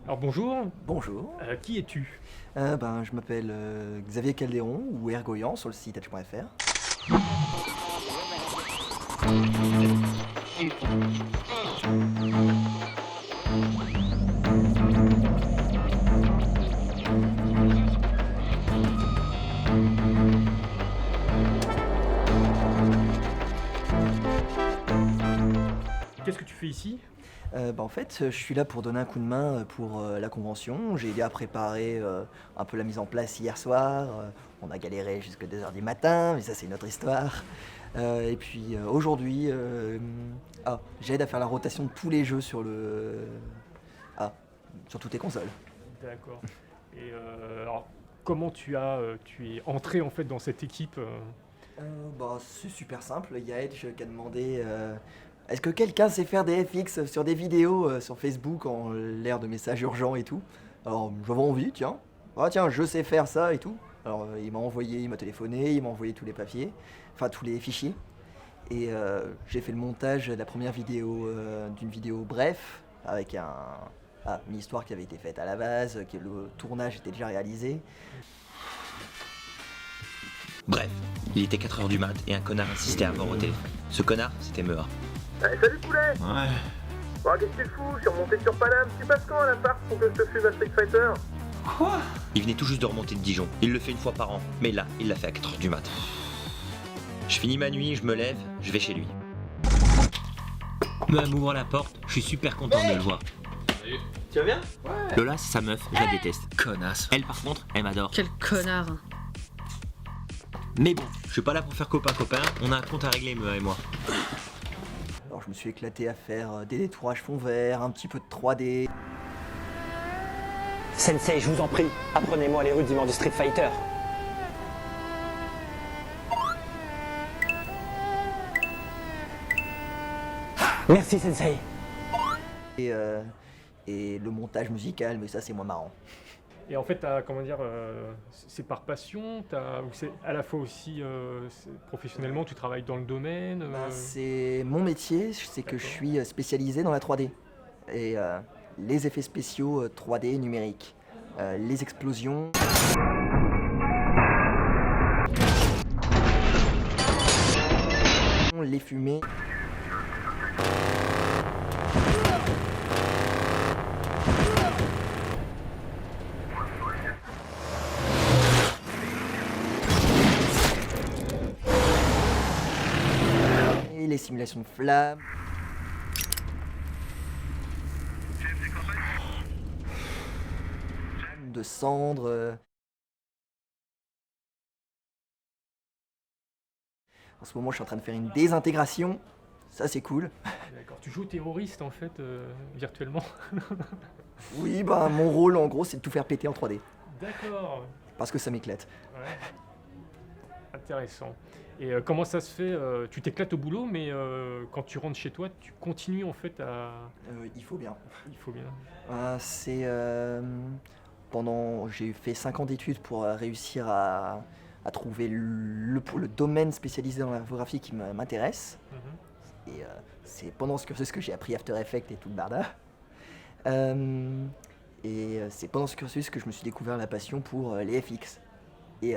Alors bonjour, Bonjour, qui es-tu? je m'appelle Xavier Calderon ou Ergoyan sur le site edge.fr. Qu'est-ce que tu fais ici? En fait, je suis là pour donner un coup de main pour la convention. J'ai aidé à préparer un peu la mise en place hier soir. On a galéré jusqu'à 2 heures du matin, mais ça c'est une autre histoire. Et puis aujourd'hui, j'aide à faire la rotation de tous les jeux ah, sur toutes les consoles. D'accord. Et alors, comment tu es entré en fait dans cette équipe? C'est super simple. Il y a Edge qui a demandé est-ce que quelqu'un sait faire des FX sur des vidéos sur Facebook en l'air de messages urgents et tout. Alors j'avais envie, tiens. Ah tiens, je sais faire ça et tout. Alors il m'a téléphoné, il m'a envoyé tous les papiers, enfin tous les fichiers. Et j'ai fait le montage de la première vidéo, d'une vidéo bref, avec une histoire qui avait été faite à la base, que le tournage était déjà réalisé. Bref, il était 4 heures du mat et un connard insistait à mort au téléphone. Ce connard, c'était Meur. Salut poulet. Ouais. Bon, qu'est-ce que tu fous? Je suis remonté sur Paname. Tu passes quand à l'appart pour que je te fume à Street Fighter? Quoi? Il venait tout juste de remonter de Dijon. Il le fait une fois par an, mais là, il l'a fait à 4 heures du mat. Je finis ma nuit, je me lève, je vais chez lui. Même m'ouvre la porte, je suis super content de le voir. Salut. Tu vas bien? Lola, c'est sa meuf, je la déteste. Connasse. Elle, par contre, elle m'adore. Quel connard. Mais bon, je suis pas là pour faire copain-copain, on a un compte à régler, Meur et moi. Alors je me suis éclaté à faire des détourages fond vert, un petit peu de 3D. Sensei, je vous en prie, apprenez-moi les rudiments du Street Fighter. Merci, Sensei. Et, euh, et le montage musical, mais ça c'est moins marrant. Et en fait, c'est par passion, ou c'est à la fois aussi professionnellement, tu travailles dans le domaine. C'est mon métier, c'est que je suis spécialisé dans la 3D. Et les effets spéciaux 3D numériques, les explosions. Les fumées. Et les simulations de flammes. De cendres. En ce moment, je suis en train de faire une désintégration. Ça, c'est cool. D'accord. Tu joues terroriste en fait virtuellement. Oui, mon rôle, en gros, c'est de tout faire péter en 3D. D'accord. Parce que ça m'éclate. Ouais. Intéressant. Et comment ça se fait tu t'éclates au boulot, mais quand tu rentres chez toi, tu continues en fait à. Il faut bien. Il faut bien. J'ai fait 5 ans d'études pour réussir à trouver le domaine spécialisé dans la photographie qui m'intéresse. Mhm. Et c'est pendant ce cursus que j'ai appris After Effects et tout le barda. C'est pendant ce cursus que je me suis découvert la passion pour les FX. Et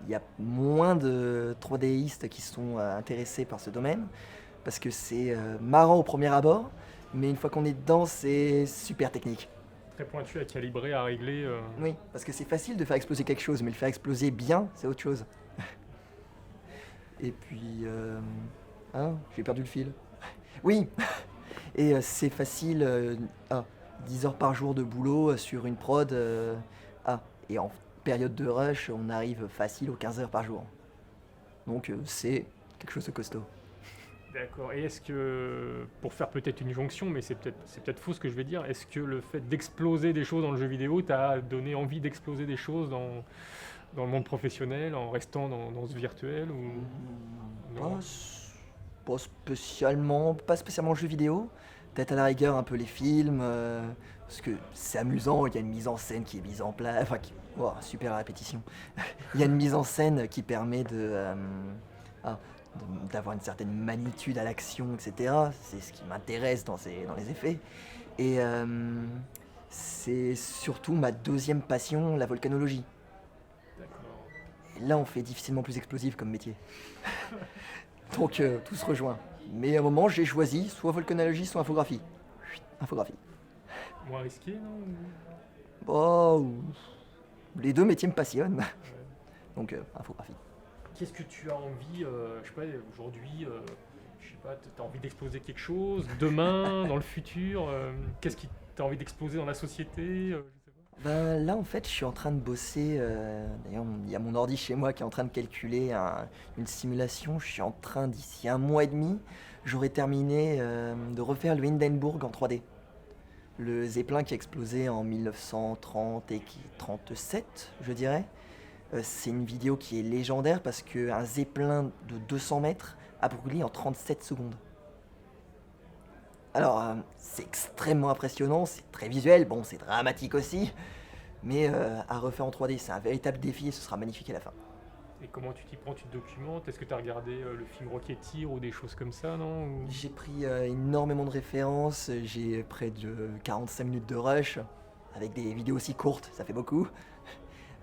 il y a moins de 3Distes qui sont intéressés par ce domaine, parce que c'est marrant au premier abord, mais une fois qu'on est dedans, c'est super technique. Très pointu à calibrer, à régler. Oui, parce que c'est facile de faire exploser quelque chose, mais le faire exploser bien, c'est autre chose. Et puis... j'ai perdu le fil. Oui. Et c'est facile, 10 heures par jour de boulot sur une prod. Et en période de rush, on arrive facile aux 15 heures par jour. Donc c'est quelque chose de costaud. D'accord. Et est-ce que, pour faire peut-être une jonction, mais c'est peut-être faux ce que je vais dire, est-ce que le fait d'exploser des choses dans le jeu vidéo t'a donné envie d'exploser des choses dans le monde professionnel en restant dans ce virtuel ou... Non. Pas spécialement le jeu vidéo. Peut-être à la rigueur un peu les films, parce que c'est amusant, il y a une mise en scène qui est mise en place, super répétition. Il y a une mise en scène qui permet d'avoir une certaine magnitude à l'action, etc. C'est ce qui m'intéresse dans les effets. Et C'est surtout ma deuxième passion, la volcanologie. D'accord. Et là, on fait difficilement plus explosif comme métier. Donc, tout se rejoint. Mais à un moment, j'ai choisi soit volcanologie, soit infographie. Infographie. Moins risqué, non? Bon, les deux métiers me passionnent. Ouais. Donc, infographie. Qu'est-ce que tu as envie, je sais pas, aujourd'hui, je sais pas, tu as envie d'exploser quelque chose, demain, dans le futur, qu'est-ce qui t'as envie d'exploser dans la société, je sais pas. Ben, là, en fait, je suis en train de bosser. D'ailleurs, il y a mon ordi chez moi qui est en train de calculer une simulation. Je suis en train, d'ici 1 mois et demi, j'aurai terminé de refaire le Hindenburg en 3D. Le Zeppelin qui a explosé en 1930 et 37, je dirais. C'est une vidéo qui est légendaire parce qu'un Zeppelin de 200 mètres a brûlé en 37 secondes. Alors, c'est extrêmement impressionnant, c'est très visuel, bon, c'est dramatique aussi, mais à refaire en 3D, c'est un véritable défi et ce sera magnifique à la fin. Et comment tu t'y prends, tu te documentes? Est-ce que tu as regardé le film Rocketeer ou des choses comme ça, non? Ou... J'ai pris énormément de références, j'ai près de 45 minutes de rush, avec des vidéos aussi courtes, ça fait beaucoup.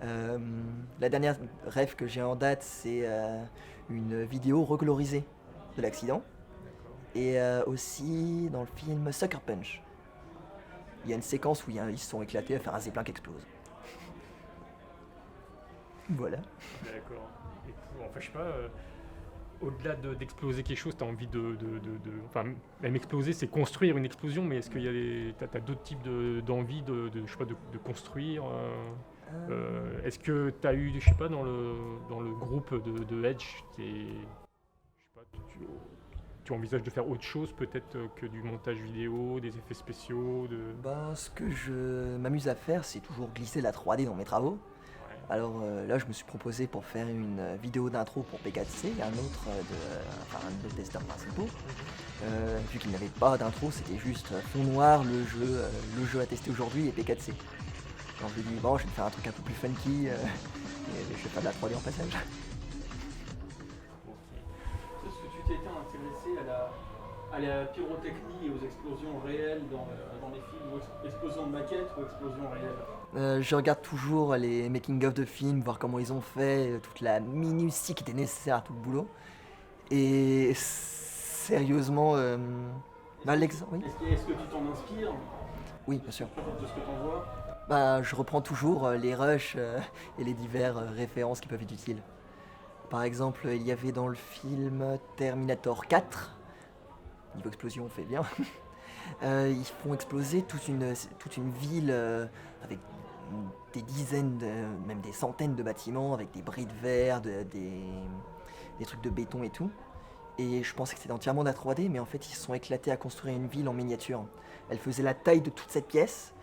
La dernière rêve que j'ai en date, c'est une vidéo recolorisée de l'accident. Et aussi dans le film Sucker Punch. Il y a une séquence où ils se sont éclatés à faire un zeppelin qui explose. Voilà. D'accord. Et enfin, je sais pas, au-delà d'exploser quelque chose, tu as envie enfin, même exploser, c'est construire une explosion, mais est-ce qu'il y a t'as d'autres types d'envie je sais pas, de construire est-ce que tu as eu, je sais pas, dans le groupe de Edge, je sais pas, tu envisages de faire autre chose peut-être que du montage vidéo, des effets spéciaux Ben, ce que je m'amuse à faire, c'est toujours glisser la 3D dans mes travaux. Ouais. Alors là, je me suis proposé pour faire une vidéo d'intro pour P4C, un de nos testeurs principaux. Vu qu'il n'avait pas d'intro, c'était juste fond noir, le jeu à tester aujourd'hui et P4C. Alors je lui ai dit, bon, je vais te faire un truc un peu plus funky, et je vais faire de la 3D en passage. Est-ce que tu t'étais intéressé à la pyrotechnie et aux explosions réelles dans les films, ou explosions de maquettes ou explosions réelles? Je regarde toujours les making-of de films, voir comment ils ont fait, toute la minutie qui était nécessaire à tout le boulot. Et sérieusement, l'exemple, oui. Est-ce que tu t'en inspires? Oui, bien sûr. De ce que t'en vois? Bah, je reprends toujours les rushs et les diverses références qui peuvent être utiles. Par exemple, il y avait dans le film Terminator 4, niveau explosion, on fait bien. Ils font exploser toute une ville avec des dizaines, même des centaines de bâtiments, avec des bris de verre, des trucs de béton et tout. Et je pensais que c'était entièrement de la 3D, mais en fait, ils se sont éclatés à construire une ville en miniature. Elle faisait la taille de toute cette pièce,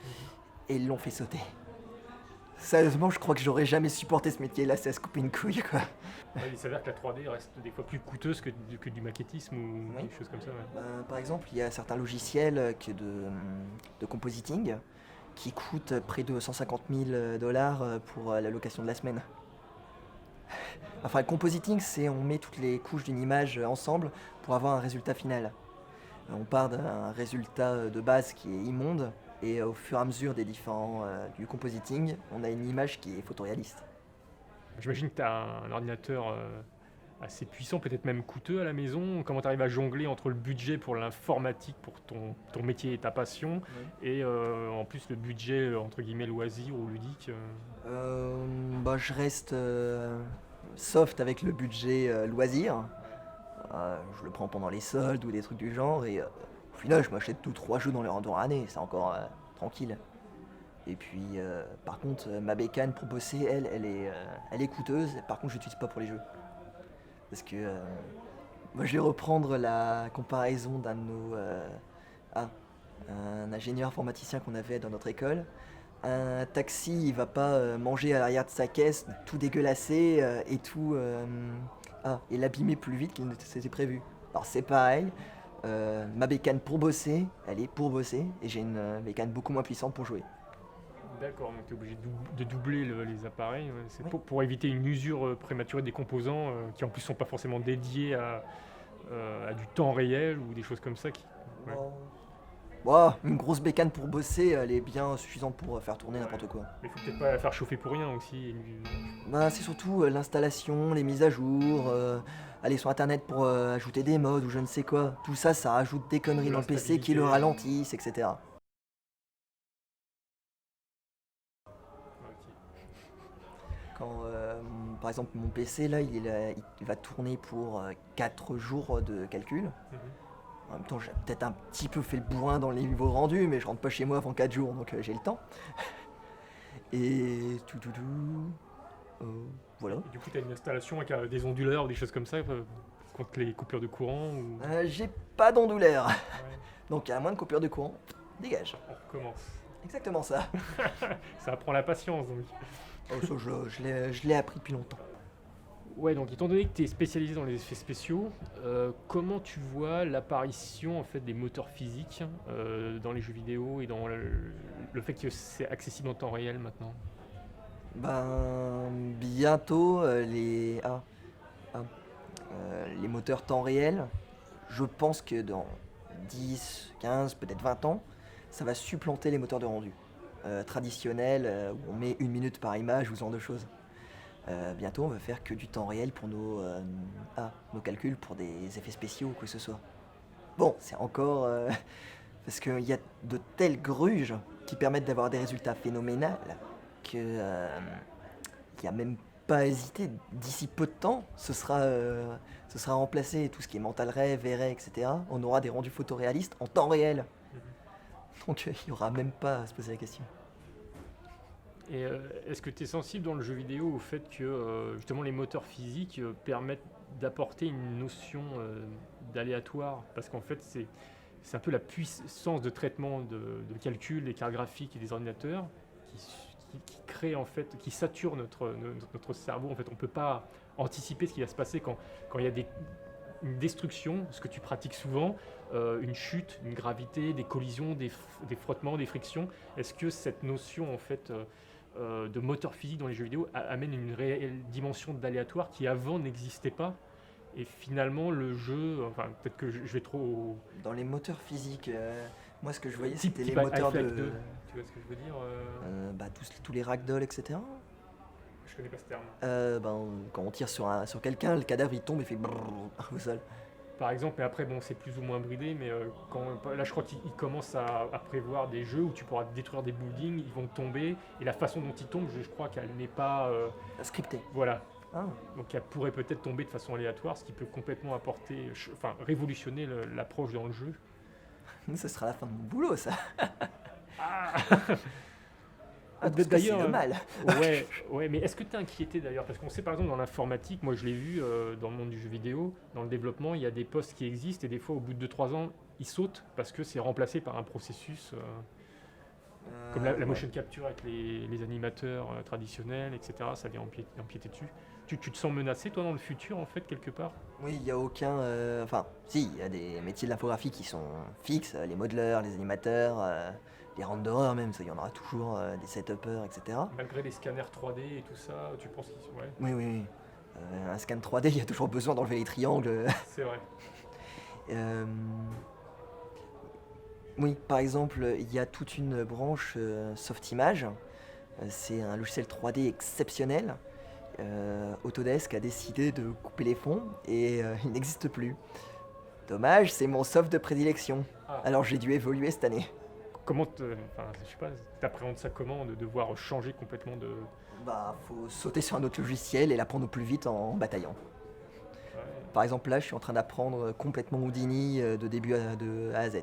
et ils l'ont fait sauter. Sérieusement, je crois que j'aurais jamais supporté ce métier-là, c'est à se couper une couille, quoi. Ouais, il s'avère que la 3D reste des fois plus coûteuse que du maquettisme ou Oui. des choses comme ça. Ouais. Par exemple, il y a certains logiciels de compositing qui coûtent près de 150 000 $ pour la location de la semaine. Enfin, le compositing, c'est on met toutes les couches d'une image ensemble pour avoir un résultat final. On part d'un résultat de base qui est immonde, et au fur et à mesure des différents du compositing, on a une image qui est photoréaliste. J'imagine que tu as un ordinateur assez puissant, peut-être même coûteux à la maison. Comment tu arrives à jongler entre le budget pour l'informatique, pour ton métier et ta passion, et en plus le budget entre guillemets loisir ou ludique Je reste soft avec le budget loisir. Je le prends pendant les soldes ou des trucs du genre, et au final je m'achète 2-3 jeux dans l'année, c'est encore tranquille. Et puis par contre ma bécane pour bosser, elle est coûteuse, par contre je l'utilise pas pour les jeux. Parce que moi je vais reprendre la comparaison d'un de nos un ingénieur informaticien qu'on avait dans notre école. Un taxi, il va pas manger à l'arrière de sa caisse, tout dégueulassé et tout et l'abîmer plus vite qu'il ne s'était prévu. Alors c'est pareil, ma bécane pour bosser, elle est pour bosser, et j'ai une bécane beaucoup moins puissante pour jouer. D'accord, donc tu es obligé de doubler les appareils. Ouais. C'est Oui. pour éviter une usure prématurée des composants qui en plus sont pas forcément dédiés à du temps réel ou des choses comme ça. Ouais. Bon, Ouah, une grosse bécane pour bosser, elle est bien suffisante pour faire tourner n'importe quoi. Mais faut peut-être pas la faire chauffer pour rien aussi. Bah, c'est surtout l'installation, les mises à jour, aller sur internet pour ajouter des mods ou je ne sais quoi. Tout ça, ça rajoute des conneries De dans le PC qui le l'instabilité. ralentissent, etc. Ok. Quand, par exemple, mon PC, là, il va tourner pour 4 jours de calcul. Mhm. En même temps, j'ai peut-être un petit peu fait le bourrin dans les niveaux rendus, mais je rentre pas chez moi avant 4 jours, donc j'ai le temps. Et voilà. Et du coup, tu as une installation avec des onduleurs ou des choses comme ça contre les coupures de courant ou... J'ai pas d'onduleur, Ouais, donc à moins de coupure de courant, dégage. on recommence. Exactement ça. Ça apprend la patience donc. Oh, ça, je l'ai appris depuis longtemps. Ouais, donc étant donné que tu es spécialisé dans les effets spéciaux, comment tu vois l'apparition en fait des moteurs physiques dans les jeux vidéo et dans le fait que c'est accessible en temps réel maintenant? Ben, bientôt, les moteurs temps réel, je pense que dans 10, 15, peut-être 20 ans, ça va supplanter les moteurs de rendu traditionnels où on met 1 minute par image ou ce genre de choses. Bientôt, on va faire que du temps réel pour nos calculs pour des effets spéciaux ou quoi que ce soit. Bon, c'est encore... parce qu'il y a de telles gruges qui permettent d'avoir des résultats phénoménaux que il n'y a même pas à hésiter. D'ici peu de temps, ce sera remplacé. Tout ce qui est mental ray, V-ray, etc. On aura des rendus photoréalistes en temps réel. Donc il n'y aura même pas à se poser la question. Et est-ce que tu es sensible dans le jeu vidéo au fait que justement les moteurs physiques permettent d'apporter une notion d'aléatoire? Parce qu'en fait, c'est un peu la puissance de traitement de calcul des cartes graphiques et des ordinateurs qui crée en fait, qui sature notre cerveau. En fait, on ne peut pas anticiper ce qui va se passer quand il y a une destruction, ce que tu pratiques souvent, une chute, une gravité, des collisions, des frottements, des frictions. Est-ce que cette notion en fait de moteur physique dans les jeux vidéo amène une réelle dimension d'aléatoire qui avant n'existait pas? Et finalement, le jeu, enfin peut-être que je vais trop... Dans les moteurs physiques, moi ce que je voyais Type c'était les moteurs Half-Life de... 2, tu vois ce que je veux dire bah, tous les ragdoll, etc. Je connais pas ce terme. Quand on tire sur quelqu'un, le cadavre il tombe et fait brrrr au sol. Par exemple, mais après, bon, c'est plus ou moins bridé, mais là, je crois qu'il commence à prévoir des jeux où tu pourras détruire des buildings, ils vont tomber, et la façon dont ils tombent, je crois qu'elle n'est pas... Scripté. voilà. Ah. Donc, elle pourrait peut-être tomber de façon aléatoire, ce qui peut complètement révolutionner l'approche dans le jeu. Ce sera la fin de mon boulot, ça. Ah Ah, parce que c'est le mal. ouais, mais est-ce que tu es inquiété d'ailleurs? Parce qu'on sait par exemple dans l'informatique, moi je l'ai vu dans le monde du jeu vidéo, dans le développement, il y a des postes qui existent et des fois au bout de 2-3 ans, ils sautent parce que c'est remplacé par un processus comme la Ouais. motion capture avec les animateurs traditionnels, etc. Ça vient empiéter dessus. Tu te sens menacé toi dans le futur en fait quelque part? Oui, il n'y a aucun... Enfin, si, il y a des métiers de l'infographie qui sont fixes, les modeleurs, les animateurs, les renderers même, ça, il y en aura toujours, des setupers, etc. Malgré les scanners 3D et tout ça, tu penses qu'ils sont... Ouais, Oui, oui, oui. Un scan 3D, il y a toujours besoin d'enlever les triangles. c'est vrai. Euh, Oui, par exemple, il y a toute une branche Softimage. C'est un logiciel 3D exceptionnel. Autodesk a décidé de couper les fonds et il n'existe plus. Dommage, c'est mon soft de prédilection. Ah. Alors j'ai dû évoluer cette année. Comment je sais pas, t'appréhendes ça comment de devoir changer complètement de... Bah, faut sauter sur un autre logiciel et l'apprendre au plus vite en bataillant. Ouais. Par exemple, là, je suis en train d'apprendre complètement Houdini de début de A à Z.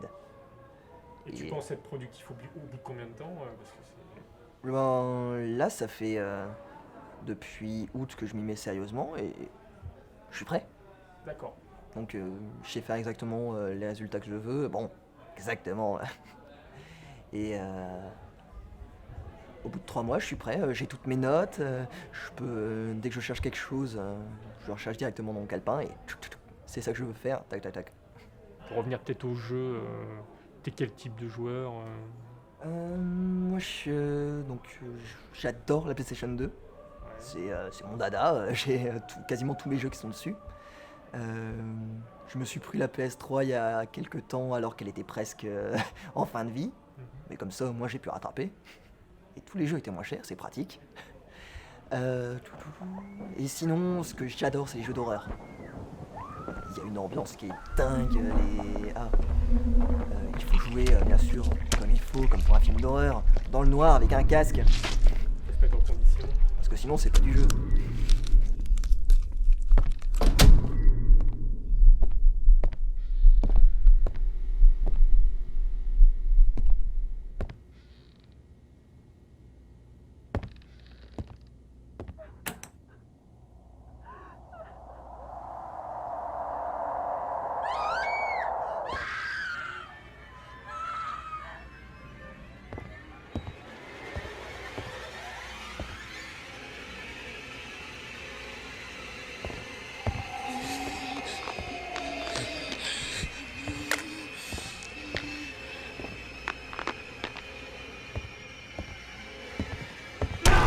Et tu Et- penses être productif au bout de combien de temps parce que c'est... Ben, là, ça fait depuis août que je m'y mets sérieusement et je suis prêt. D'accord. Donc, je sais faire exactement les résultats que je veux. Bon, exactement. Et au bout de 3 mois, je suis prêt. J'ai toutes mes notes. Je peux, dès que je cherche quelque chose, je le recherche directement dans mon calepin et c'est ça que je veux faire. Tac, tac, tac. Pour revenir peut-être au jeu, t'es quel type de joueur Moi, j'adore la PlayStation 2. Ouais. C'est mon dada. J'ai quasiment tous mes jeux qui sont dessus. Je me suis pris la PS3 il y a quelques temps alors qu'elle était presque en fin de vie. Mais comme ça, moi j'ai pu rattraper. Et tous les jeux étaient moins chers, c'est pratique. Et sinon, ce que j'adore, c'est les jeux d'horreur. Il y a une ambiance qui est dingue. Il faut jouer, bien sûr, comme il faut, comme pour un film d'horreur, dans le noir avec un casque. Faut se mettre en condition. Parce que sinon, c'est pas du jeu.